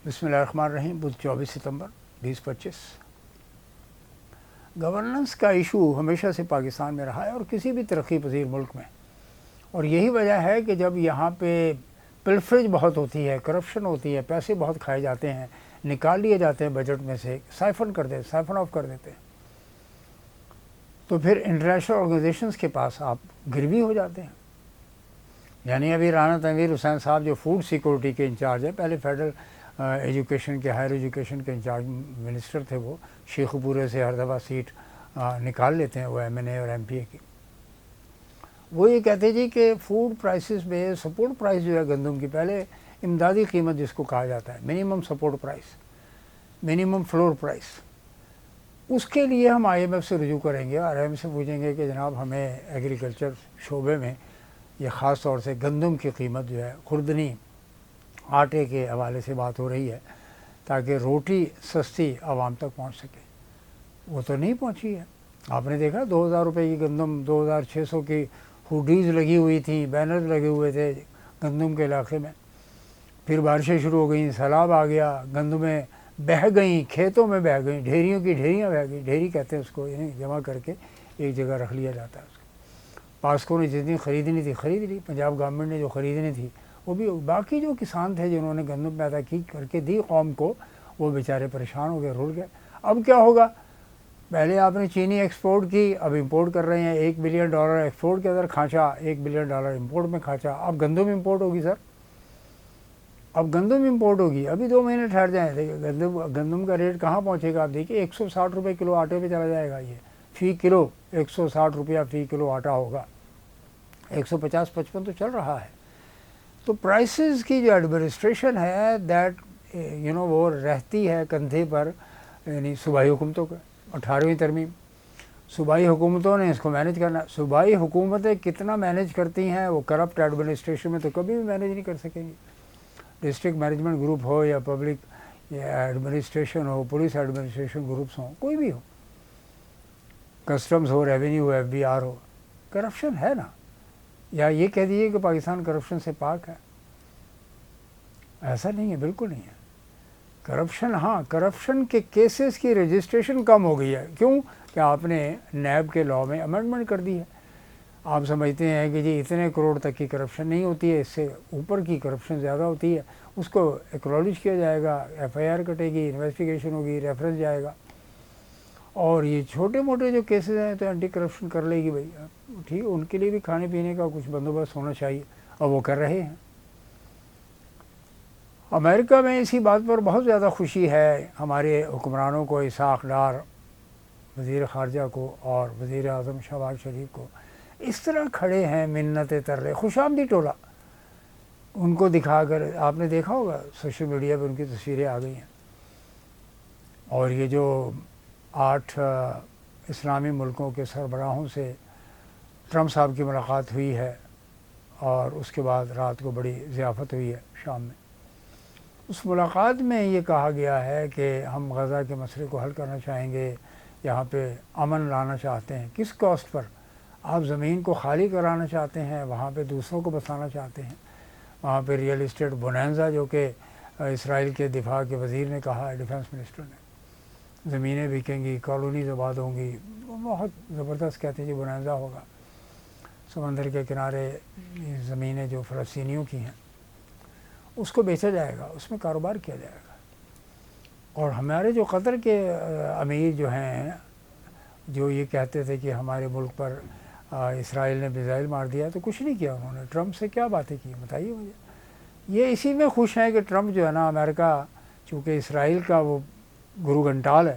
بسم اللہ الرحمن الرحیم. بدھ 24 ستمبر 2025. گورننس کا ایشو ہمیشہ سے پاکستان میں رہا ہے اور کسی بھی ترقی پذیر ملک میں, اور یہی وجہ ہے کہ جب یہاں پہ پلفریج بہت ہوتی ہے, کرپشن ہوتی ہے, پیسے بہت کھائے جاتے ہیں, نکال لیے جاتے ہیں بجٹ میں سے, سائفن آف کر دیتے ہیں, تو پھر انٹرنیشنل آرگنائزیشنز کے پاس آپ گروی ہو جاتے ہیں. یعنی ابھی رانا تنویر حسین صاحب جو فوڈ سیکورٹی کے انچارج ہیں, پہلے فیڈرل ایجوکیشن کے ہائر ایجوکیشن کے انچارج منسٹر تھے, وہ شیخ پورے سے ہر دفعہ سیٹ نکال لیتے ہیں وہ ایم این اے اور ایم پی اے کی. وہ یہ کہتے جی کہ فوڈ پرائسز میں سپورٹ پرائس جو ہے گندم کی, پہلے امدادی قیمت جس کو کہا جاتا ہے, minimum support price, minimum floor price, اس کے لیے ہم آئی ایم ایف سے رجوع کریں گے اور آئی ایم ایف سے پوچھیں گے کہ جناب ہمیں ایگریکلچر شعبے میں یہ خاص طور سے گندم کی قیمت جو ہے, خوردنی آٹے کے حوالے سے بات ہو رہی ہے تاکہ روٹی سستی عوام تک پہنچ سکے, وہ تو نہیں پہنچی ہے. آپ نے دیکھا 2000 روپے کی گندم, 2600 کی ہوڈیز لگی ہوئی تھیں, بینر لگے ہوئے تھے گندم کے علاقے میں. پھر بارشیں شروع ہو گئیں, سیلاب آ گیا, گندمیں بہہ گئیں, کھیتوں میں بہہ گئیں, ڈھیریوں کی ڈھیریاں بہہ گئیں. ڈھیری کہتے ہیں اس کو, یعنی جمع کر کے ایک جگہ رکھ لیا جاتا ہے. اس کو پاسکو نے جتنی خریدنی تھی خرید لی, پنجاب گورنمنٹ نے جو خریدنی تھی وہ بھی, باقی جو کسان تھے جنہوں نے گندم پیدا کی کر کے دی قوم کو, وہ بیچارے پریشان ہو گئے, رول گئے. اب کیا ہوگا, پہلے آپ نے چینی ایکسپورٹ کی, اب امپورٹ کر رہے ہیں, $1 بلین ایکسپورٹ کے اندر کھانچا, $1 بلین امپورٹ میں کھانچا. اب گندم امپورٹ ہوگی سر, اب گندم امپورٹ ہوگی. ابھی 2 مہینے ٹھہر جائیں, گندم کا ریٹ کہاں پہنچے گا آپ دیکھیے, 160 روپے کلو آٹے پہ چلا جائے گا. یہ فی کلو 160 روپیہ فی کلو آٹا ہوگا, 150-55 تو چل رہا ہے. تو پرائسز کی جو ایڈمنسٹریشن ہے دیٹ وہ رہتی ہے کندھے پر, یعنی صوبائی حکومتوں کا. 18ویں ترمیم, صوبائی حکومتوں نے اس کو مینیج کرنا. صوبائی حکومتیں کتنا مینیج کرتی ہیں, وہ کرپٹ ایڈمنسٹریشن میں تو کبھی بھی مینیج نہیں کر سکیں گی. ڈسٹرکٹ مینجمنٹ گروپ ہو یا پبلک ایڈمنسٹریشن ہو, پولیس ایڈمنسٹریشن گروپس ہوں, کوئی بھی ہو, کسٹمز ہو, ریونیو ہو, ایف بی آر ہو, کرپشن ہے نا. یا یہ کہہ دیجیے کہ پاکستان کرپشن سے پاک ہے, ایسا نہیں ہے, بالکل نہیں ہے. کرپشن, ہاں کرپشن کے کیسز کی رجسٹریشن کم ہو گئی ہے. کیوں کہ آپ نے نیب کے لاء میں امینڈمنٹ کر دی ہے. آپ سمجھتے ہیں کہ جی اتنے کروڑ تک کی کرپشن نہیں ہوتی ہے, اس سے اوپر کی کرپشن زیادہ ہوتی ہے, اس کو ایکنالج کیا جائے گا, ایف آئی آر کٹے گی, انویسٹیگیشن ہوگی, ریفرنس جائے گا. اور یہ چھوٹے موٹے جو کیسز ہیں تو اینٹی کرپشن کر لے گی بھائی, ٹھیک, ان کے لیے بھی کھانے پینے کا کچھ بندوبست ہونا چاہیے, اور وہ کر رہے ہیں. امریکہ میں اسی بات پر بہت زیادہ خوشی ہے ہمارے حکمرانوں کو, اسحاق ڈار وزیر خارجہ کو اور وزیر اعظم شہباز شریف کو. اس طرح کھڑے ہیں منتیں تر رہے, خوش آمدی ٹولہ ان کو دکھا کر. آپ نے دیکھا ہوگا سوشل میڈیا پہ ان کی تصویریں آ گئی ہیں. اور یہ جو 8 اسلامی ملکوں کے سربراہوں سے ٹرمپ صاحب کی ملاقات ہوئی ہے, اور اس کے بعد رات کو بڑی ضیافت ہوئی ہے شام میں. اس ملاقات میں یہ کہا گیا ہے کہ ہم غزہ کے مسئلے کو حل کرنا چاہیں گے, یہاں پہ امن لانا چاہتے ہیں. کس کاسٹ پر؟ آپ زمین کو خالی کرانا چاہتے ہیں, وہاں پہ دوسروں کو بسانا چاہتے ہیں. وہاں پہ ریئل اسٹیٹ بونانزا, جو کہ اسرائیل کے دفاع کے وزیر نے کہا ہے, ڈیفنس منسٹر نے, زمینیں بکیں گی, کالونیز آباد ہوں گی. بہت زبردست کہتے ہیں جی بونانزا ہوگا. سمندر کے کنارے زمینیں جو فلسطینیوں کی ہیں اس کو بیچا جائے گا, اس میں کاروبار کیا جائے گا. اور ہمارے جو قطر کے امیر جو ہیں, جو یہ کہتے تھے کہ ہمارے ملک پر اسرائیل نے میزائل مار دیا, تو کچھ نہیں کیا انہوں نے. ٹرمپ سے کیا باتیں کی بتائیے مجھے. یہ اسی میں خوش ہیں کہ ٹرمپ جو ہے نا, امریکہ چونکہ اسرائیل کا وہ گرو گھنٹال ہے,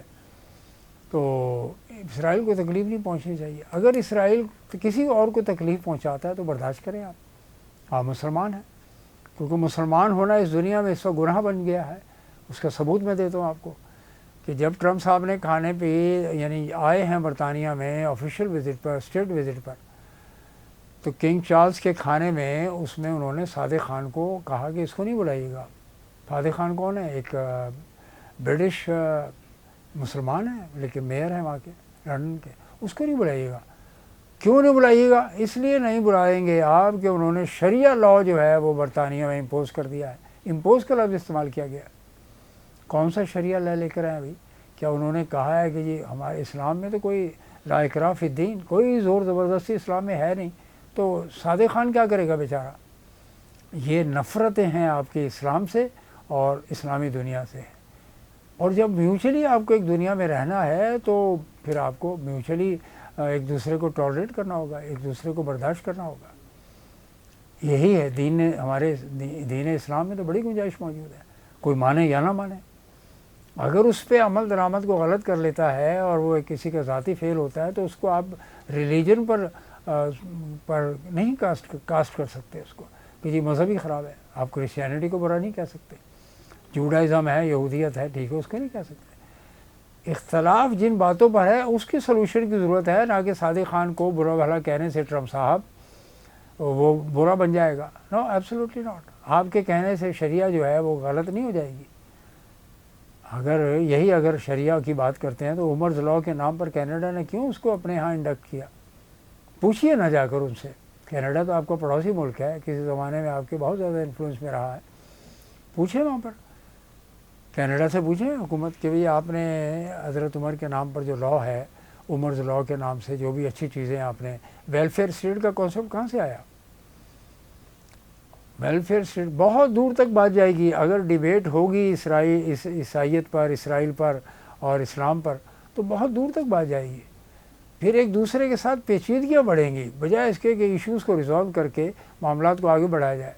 تو اسرائیل کو تکلیف نہیں پہنچنی چاہیے. اگر اسرائیل کسی اور کو تکلیف پہنچاتا ہے تو برداشت کریں آپ مسلمان ہیں. کیونکہ مسلمان ہونا اس دنیا میں اس وقت گناہ بن گیا ہے. اس کا ثبوت میں دیتا ہوں آپ کو, کہ جب ٹرمپ صاحب نے کھانے پہ یعنی آئے ہیں برطانیہ میں آفیشیل وزٹ پر, اسٹیٹ وزٹ پر, تو کنگ چارلز کے کھانے میں اس میں انہوں نے صادق خان کو کہا کہ اس کو نہیں بلائیے گا. صادق خان کون ہے؟ ایک برٹش مسلمان ہے, لیکن میئر ہیں وہاں کے, لندن کے. اس کو نہیں بلائیے گا. کیوں نہیں بلائیے گا؟ اس لیے نہیں بلائیں گے آپ کہ انہوں نے شریعہ لاء جو ہے وہ برطانیہ میں امپوز کر دیا ہے. امپوز کا لفظ استعمال کیا گیا. کون سا شریعہ لے کر آئے ابھی؟ کیا انہوں نے کہا ہے کہ جی ہمارے اسلام میں تو کوئی لا اکراہ فی الدین، کوئی زور زبردستی اسلام میں ہے نہیں، تو صادق خان کیا کرے گا بیچارہ؟ یہ نفرتیں ہیں آپ کے اسلام سے اور اسلامی دنیا سے. اور جب میوچلی آپ کو ایک دنیا میں رہنا ہے تو پھر آپ کو میوچلی ایک دوسرے کو ٹالریٹ کرنا ہوگا، ایک دوسرے کو برداشت کرنا ہوگا. یہی ہے دین، ہمارے دین اسلام میں تو بڑی گنجائش موجود ہے، کوئی مانے یا نہ مانے. اگر اس پہ عمل درآمد کو غلط کر لیتا ہے اور وہ کسی کا ذاتی فیل ہوتا ہے تو اس کو آپ ریلیجن پر نہیں کاسٹ کر سکتے اس کو کہ جی مذہب ہی خراب ہے. آپ کرسچینٹی کو برا نہیں کہہ سکتے، جوڈائزم ہے، یہودیت ہے، ٹھیک ہے، اس کو نہیں کہہ سکتے. اختلاف جن باتوں پر ہے اس کی سلوشن کی ضرورت ہے، نہ کہ صادق خان کو برا بھلا کہنے سے ٹرمپ صاحب وہ برا بن جائے گا. نو ایبسولوٹلی ناٹ. آپ کے کہنے سے شریعہ جو ہے وہ غلط نہیں ہو جائے گی. اگر شریعہ کی بات کرتے ہیں تو عمرز لاء کے نام پر کینیڈا نے کیوں اس کو اپنے ہاں انڈکٹ کیا؟ پوچھئے نہ جا کر ان سے. کینیڈا تو آپ کا پڑوسی ملک ہے، کسی زمانے میں آپ کے بہت زیادہ انفلوئنس میں رہا ہے. پوچھیں وہاں پر، کینیڈا سے پوچھیں حکومت کہ بھئی آپ نے حضرت عمر کے نام پر جو لاء ہے، عمرز لاء کے نام سے جو بھی اچھی چیزیں آپ نے، ویلفیئر اسٹیٹ کا کانسیپٹ کہاں سے آیا؟ ویلفیئر اسٹیٹ بہت دور تک بات جائے گی. اگر ڈیبیٹ ہوگی عیسائیت پر، اسرائیل پر اور اسلام پر تو بہت دور تک بات جائے گی. پھر ایک دوسرے کے ساتھ پیچیدگیاں بڑھیں گی بجائے اس کے کہ ایشوز کو ریزالو کر کے معاملات کو آگے بڑھایا جائے.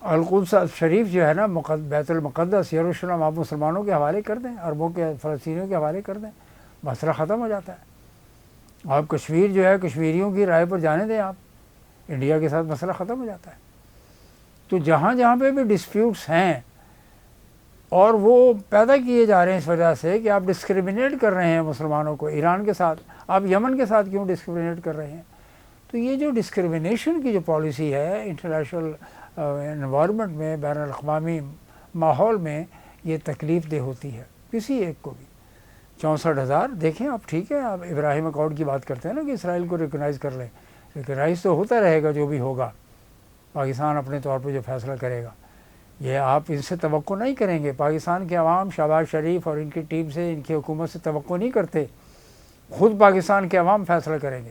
القدس شریف جو ہے نا، بیت المقدس یروشلم، آپ مسلمانوں کے حوالے کر دیں، عربوں کے، فلسطینیوں کے حوالے کر دیں، مسئلہ ختم ہو جاتا ہے. آپ کشمیر جو ہے کشمیریوں کی رائے پر جانے دیں، آپ انڈیا کے ساتھ مسئلہ ختم ہو جاتا ہے. تو جہاں جہاں پہ بھی ڈسپیوٹس ہیں اور وہ پیدا کیے جا رہے ہیں اس وجہ سے کہ آپ ڈسکریمنیٹ کر رہے ہیں مسلمانوں کو، ایران کے ساتھ آپ یمن کے ساتھ کیوں ڈسکریمنیٹ کر رہے ہیں؟ تو یہ جو ڈسکریمنیشن کی جو پالیسی ہے انٹرنیشنل انوائرمنٹ میں، بین الاقوامی ماحول میں، یہ تکلیف دہ ہوتی ہے کسی ایک کو بھی. 64,000 دیکھیں آپ، ٹھیک ہے آپ ابراہیم اکارڈ کی بات کرتے ہیں نا کہ اسرائیل کو ریکگنائز کر لیں، ریکگنائز تو ہوتا رہے گا جو بھی ہوگا، پاکستان اپنے طور پہ جو فیصلہ کرے گا. یہ آپ ان سے توقع نہیں کریں گے. پاکستان کے عوام شہباز شریف اور ان کی ٹیم سے، ان کی حکومت سے توقع نہیں کرتے. خود پاکستان کے عوام فیصلہ کریں گے.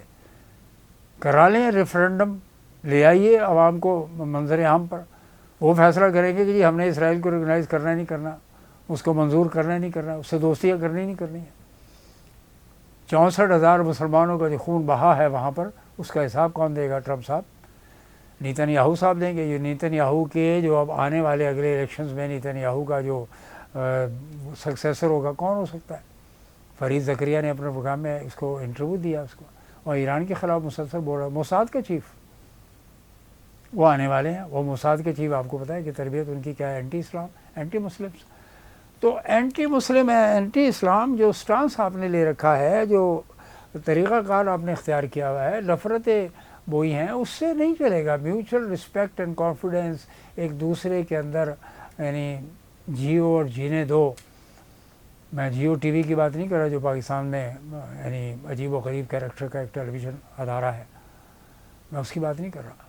کرا لیں ریفرینڈم، لے آئیے عوام کو منظر عام پر، وہ فیصلہ کریں گے کہ جی ہم نے اسرائیل کو ریکگنائز کرنا نہیں کرنا، اس کو منظور کرنا نہیں کرنا، اس سے دوستیاں کرنی نہیں کرنی ہے. 64,000 مسلمانوں کا جو خون بہا ہے وہاں پر، اس کا حساب کون دے گا؟ ٹرمپ صاحب، نیتن یاہو صاحب دیں گے. یہ نیتن یاہو کے جو اب آنے والے اگلے الیکشنز میں نیتن یاہو کا جو سکسیسر ہوگا کون ہو سکتا ہے؟ فرید زکریا نے اپنے پروگرام میں اس کو انٹرویو دیا اس کو، اور ایران کے خلاف مسلسل بول رہا ہے. موساد کا چیف وہ آنے والے ہیں. وہ موساد کے چیف آپ کو پتہ ہے کہ تربیت ان کی کیا ہے؟ اینٹی اسلام، اینٹی مسلمس. تو اینٹی مسلم، اینٹی اسلام جو سٹانس آپ نے لے رکھا ہے، جو طریقہ کار آپ نے اختیار کیا ہوا ہے، نفرتیں بوئی ہیں، اس سے نہیں چلے گا. میوچل رسپیکٹ اینڈ کانفیڈنس ایک دوسرے کے اندر، یعنی جیو اور جینے دو. میں جیو ٹی وی کی بات نہیں کر رہا جو پاکستان میں یعنی عجیب و غریب کیریکٹر کا ایک ٹیلی ویژن ادارہ ہے، میں اس کی بات نہیں کر رہا.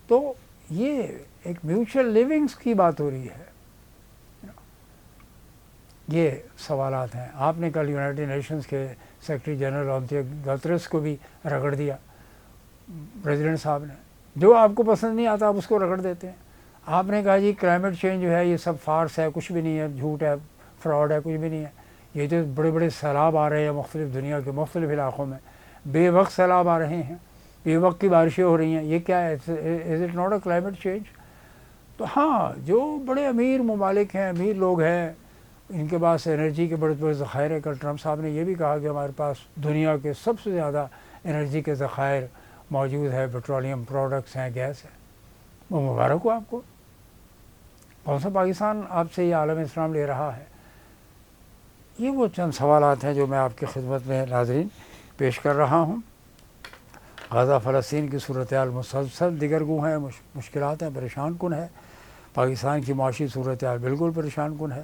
تو یہ ایک میوچل لیونگس کی بات ہو رہی ہے. یہ سوالات ہیں. آپ نے کل یونائٹڈ نیشنز کے سیکرٹری جنرل انتونیو گتریس کو بھی رگڑ دیا پریزیڈنٹ صاحب نے. جو آپ کو پسند نہیں آتا آپ اس کو رگڑ دیتے ہیں. آپ نے کہا جی کلائمیٹ چینج جو ہے یہ سب فارس ہے، کچھ بھی نہیں ہے، جھوٹ ہے، فراڈ ہے، کچھ بھی نہیں ہے. یہ جو بڑے بڑے سیلاب آ رہے ہیں مختلف دنیا کے مختلف علاقوں میں، بے وقت سیلاب آ رہے ہیں، بے وقت کی بارشیں ہو رہی ہیں، یہ کیا ہے؟ Is it not a climate change? تو ہاں، جو بڑے امیر ممالک ہیں، امیر لوگ ہیں، ان کے پاس انرجی کے بڑے بڑے ذخائر ہیں. کل ٹرمپ صاحب نے یہ بھی کہا کہ ہمارے پاس دنیا کے سب سے زیادہ انرجی کے ذخائر موجود ہے، پیٹرولیم پروڈکٹس ہیں، گیس ہے. وہ مبارک ہو آپ کو. کون سا پاکستان آپ سے یہ عالم اسلام لے رہا ہے؟ یہ وہ چند سوالات ہیں جو میں آپ کی خدمت میں ناظرین پیش کر رہا ہوں. غزہ فلسطین کی صورتحال مسلسل دیگرگوں ہیں، مشکلات ہیں، پریشان کن ہے. پاکستان کی معاشی صورتحال بالکل پریشان کن ہے.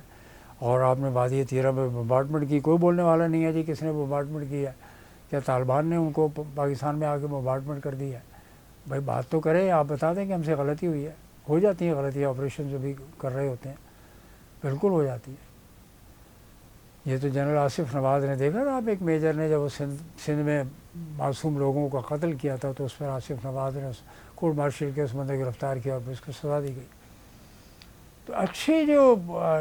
اور آپ نے وادی تیرہ میں بمبارڈمنٹ کی، کوئی بولنے والا نہیں ہے جی کس نے بمبارڈمنٹ کی ہے. کیا طالبان نے ان کو پاکستان میں آ کے بمبارڈمنٹ کر دی ہے؟ بھائی بات تو کریں، آپ بتا دیں کہ ہم سے غلطی ہوئی ہے. ہو جاتی ہیں غلطیاں، آپریشن جو بھی کر رہے ہوتے ہیں. بالکل ہو جاتی ہے. یہ تو جنرل آصف نواز نے دیکھا نا آپ، ایک میجر نے جب وہ سندھ میں معصوم لوگوں کا قتل کیا تھا تو اس پر آصف نواز نے کورٹ مارشل کے اس بندے گرفتار کیا اور اس کو سزا دی گئی. تو اچھی جو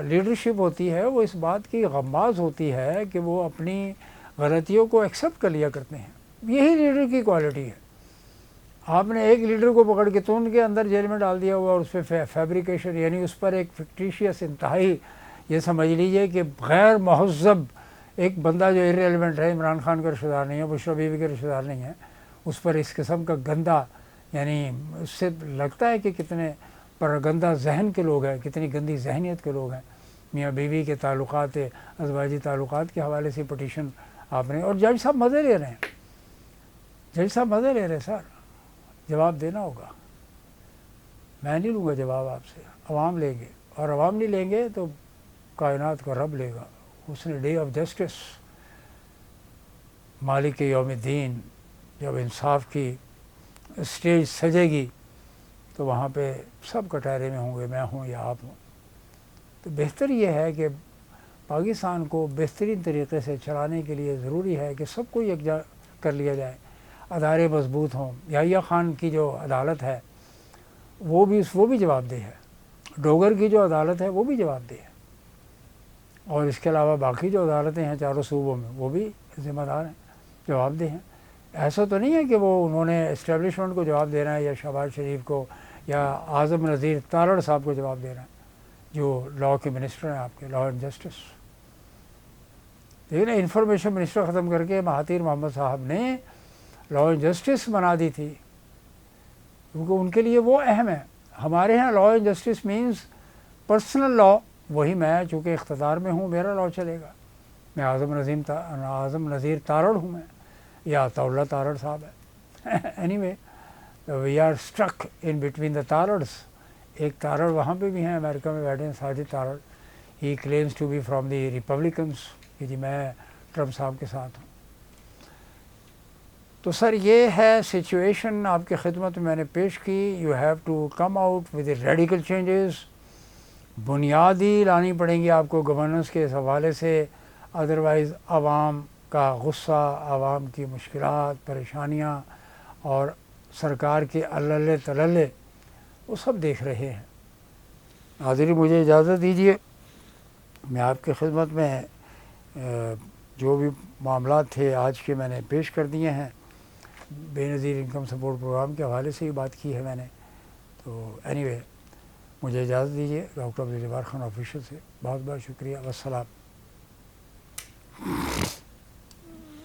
لیڈرشپ ہوتی ہے وہ اس بات کی غماز ہوتی ہے کہ وہ اپنی غلطیوں کو ایکسیپٹ کر لیا کرتے ہیں. یہی لیڈر کی کوالٹی ہے. آپ نے ایک لیڈر کو پکڑ کے تو ان کے اندر جیل میں ڈال دیا ہوا اور اس پہ فیبریکیشن، یعنی اس پر ایک فکٹیشیس انتہائی، یہ سمجھ لیجئے کہ غیر مہذب ایک بندہ جو ارریلیونٹ ہے، عمران خان کا رشتہ دار نہیں ہے، بشرا بیوی کا رشتہ دار نہیں ہے، اس پر اس قسم کا گندا، یعنی اس سے لگتا ہے کہ کتنے پر گندہ ذہن کے لوگ ہیں، کتنی گندی ذہنیت کے لوگ ہیں. میاں بیوی کے تعلقات، ازواجی تعلقات کے حوالے سے پٹیشن آپ نے، اور جج صاحب مزے لے رہے ہیں. جج صاحب مزے لے رہے ہیں. سر جواب دینا ہوگا. میں نہیں لوں گا جواب آپ سے، عوام لیں گے، اور عوام نہیں لیں گے تو کائنات کا رب لے گا. اس نے ڈے آف جسٹس، مالک یوم الدین، جب انصاف کی اسٹیج سجے گی تو وہاں پہ سب کٹہرے میں ہوں گے، میں ہوں یا آپ ہوں. تو بہتر یہ ہے کہ پاکستان کو بہترین طریقے سے چلانے کے لیے ضروری ہے کہ سب کو یکجا کر لیا جائے، ادارے مضبوط ہوں. یحییٰ خان کی جو عدالت ہے وہ بھی جواب دہ ہے، ڈوگر کی جو عدالت ہے وہ بھی جواب دہ ہے، اور اس کے علاوہ باقی جو عدالتیں ہیں چاروں صوبوں میں وہ بھی ذمہ دار ہیں، جواب دہ ہیں. ایسا تو نہیں ہے کہ وہ انہوں نے اسٹیبلشمنٹ کو جواب دینا ہے یا شہباز شریف کو یا اعظم نذیر تارڑ صاحب کو جواب دینا ہے جو لاء کے منسٹر ہیں آپ کے، لاء اینڈ جسٹس. لیکن انفارمیشن منسٹر ختم کر کے مہاتیر محمد صاحب نے لاء اینڈ جسٹس بنا دی تھی، کیونکہ ان کے لیے وہ اہم ہے. ہمارے ہاں law and justice means personal law, وہی میں چونکہ اقتدار میں ہوں میرا لاء چلے گا. میں اعظم نذیر تارڑ ہوں، میں یا اللہ تارڑ صاحب ہے. Anyway we are stuck in between the Tarars. ایک تارڑ وہاں پہ بھی ہیں امریکہ میں بیٹھے ہیں، Sajid Tarar. He claims to be from the Republicans, کہ جی میں ٹرمپ صاحب کے ساتھ ہوں. تو سر یہ ہے سچویشن آپ کی خدمت میں نے پیش کی. You have to come out with radical changes. بنیادی لانی پڑیں گی آپ کو گورننس کے اس حوالے سے، ادروائز عوام کا غصہ، عوام کی مشکلات، پریشانیاں اور سرکار کے الللے تللے وہ سب دیکھ رہے ہیں. حاضری مجھے اجازت دیجیے، میں آپ کی خدمت میں جو بھی معاملات تھے آج کے میں نے پیش کر دیے ہیں. بے نظیر انکم سپورٹ پروگرام کے حوالے سے ہی بات کی ہے میں نے. تو اینی وے مجھے اجازت دیجیے ڈاکٹر عبدالجبار خان آفیشل سے. بہت بہت شکریہ. والسلام.